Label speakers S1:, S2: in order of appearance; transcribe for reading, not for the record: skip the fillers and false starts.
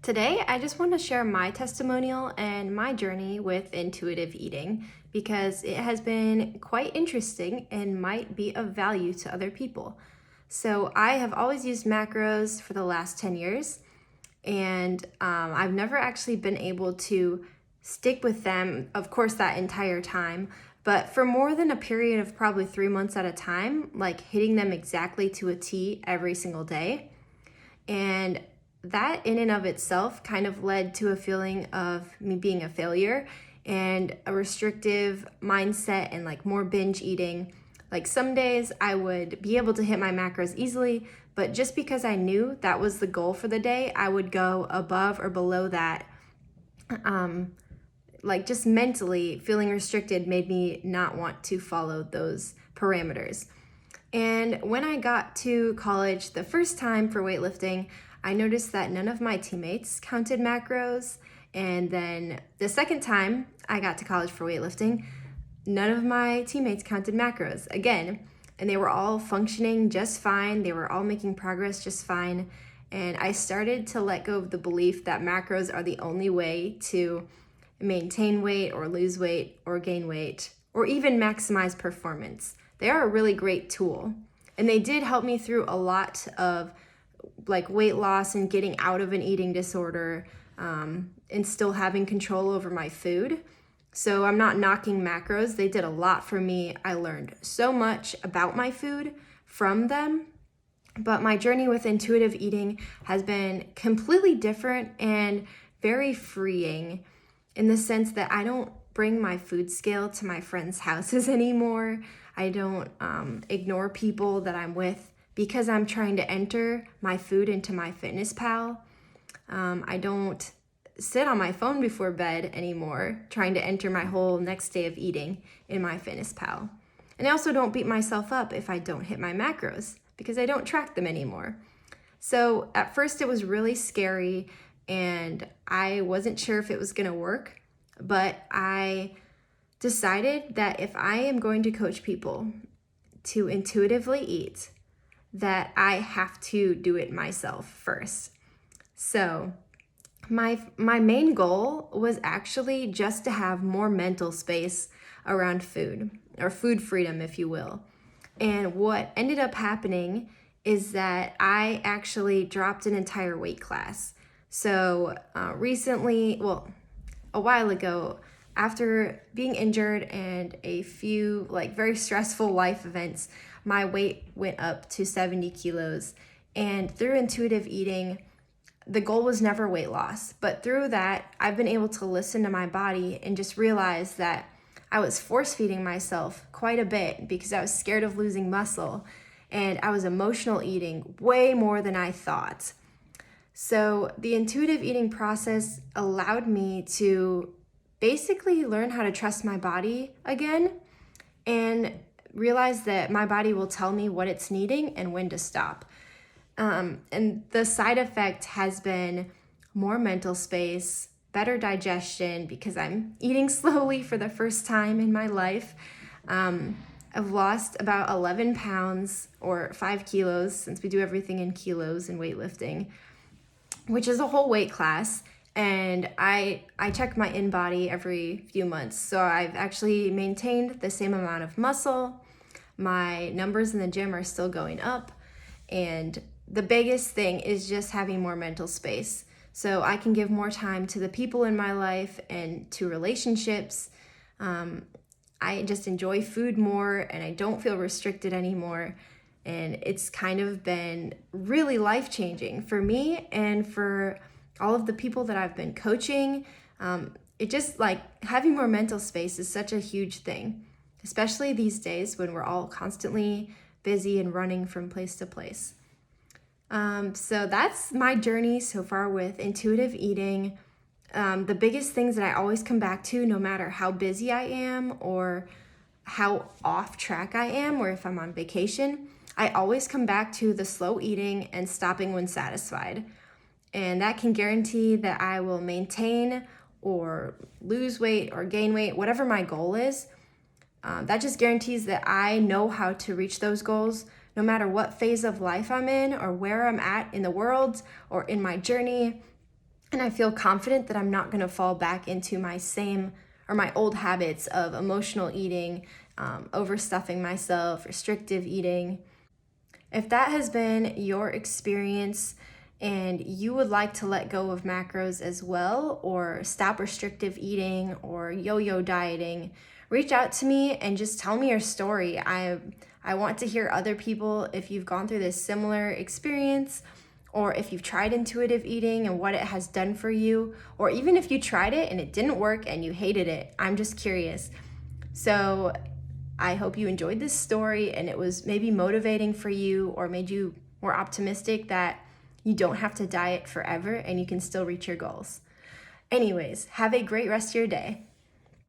S1: Today, I just want to share my testimonial and my journey with intuitive eating because it has been quite interesting and might be of value to other people. So, I have always used macros for the last 10 years, and I've never actually been able to stick with them, of course, that entire time. But for more than a period of probably 3 months at a time, like hitting them exactly to a T every single day. And that in and of itself kind of led to a feeling of me being a failure and a restrictive mindset and like more binge eating. Like some days I would be able to hit my macros easily, but just because I knew that was the goal for the day, I would go above or below that. Like just mentally feeling restricted made me not want to follow those parameters. And when I got to college the first time for weightlifting, I noticed that none of my teammates counted macros. And then the second time I got to college for weightlifting, none of my teammates counted macros again. And they were all functioning just fine. They were all making progress just fine. And I started to let go of the belief that macros are the only way to maintain weight or lose weight or gain weight or even maximize performance. They are a really great tool. And they did help me through a lot of like weight loss and getting out of an eating disorder, and still having control over my food. So I'm not knocking macros. They did a lot for me. I learned so much about my food from them. But my journey with intuitive eating has been completely different and very freeing in the sense that I don't bring my food scale to my friends' houses anymore. I don't ignore people that I'm with because I'm trying to enter my food into MyFitnessPal. I don't sit on my phone before bed anymore, trying to enter my whole next day of eating in MyFitnessPal. And I also don't beat myself up if I don't hit my macros because I don't track them anymore. So at first it was really scary and I wasn't sure if it was going to work, but I decided that if I am going to coach people to intuitively eat, that I have to do it myself first. So my main goal was actually just to have more mental space around food, or food freedom, if you will. And what ended up happening is that I actually dropped an entire weight class. So recently, well, a while ago, after being injured and a few like very stressful life events, my weight went up to 70 kilos. And through intuitive eating, the goal was never weight loss. But through that, I've been able to listen to my body and just realize that I was force feeding myself quite a bit because I was scared of losing muscle. And I was emotional eating way more than I thought. So the intuitive eating process allowed me to basically learn how to trust my body again and realize that my body will tell me what it's needing and when to stop. And the side effect has been more mental space, better digestion because I'm eating slowly for the first time in my life. I've lost about 11 pounds or 5 kilos since we do everything in kilos in weightlifting, which is a whole weight class. And I check my in-body every few months. So I've actually maintained the same amount of muscle. My numbers in the gym are still going up. And the biggest thing is just having more mental space. So I can give more time to the people in my life and to relationships. I just enjoy food more and I don't feel restricted anymore. And it's kind of been really life-changing for me and for all of the people that I've been coaching. It just like having more mental space is such a huge thing, especially these days when we're all constantly busy and running from place to place. So that's my journey so far with intuitive eating. The biggest things that I always come back to, no matter how busy I am or how off track I am, or if I'm on vacation, I always come back to the slow eating and stopping when satisfied. And that can guarantee that I will maintain or lose weight or gain weight, whatever my goal is. That just guarantees that I know how to reach those goals no matter what phase of life I'm in or where I'm at in the world or in my journey. and I feel confident that I'm not going to fall back into my old habits of emotional eating, overstuffing myself, restrictive eating. If that has been your experience and you would like to let go of macros as well, or stop restrictive eating or yo-yo dieting, reach out to me and just tell me your story. I want to hear other people if you've gone through this similar experience, or if you've tried intuitive eating and what it has done for you, or even if you tried it and it didn't work and you hated it. I'm just curious. So I hope you enjoyed this story and it was maybe motivating for you or made you more optimistic that you don't have to diet forever and you can still reach your goals. Anyways, have a great rest of your day.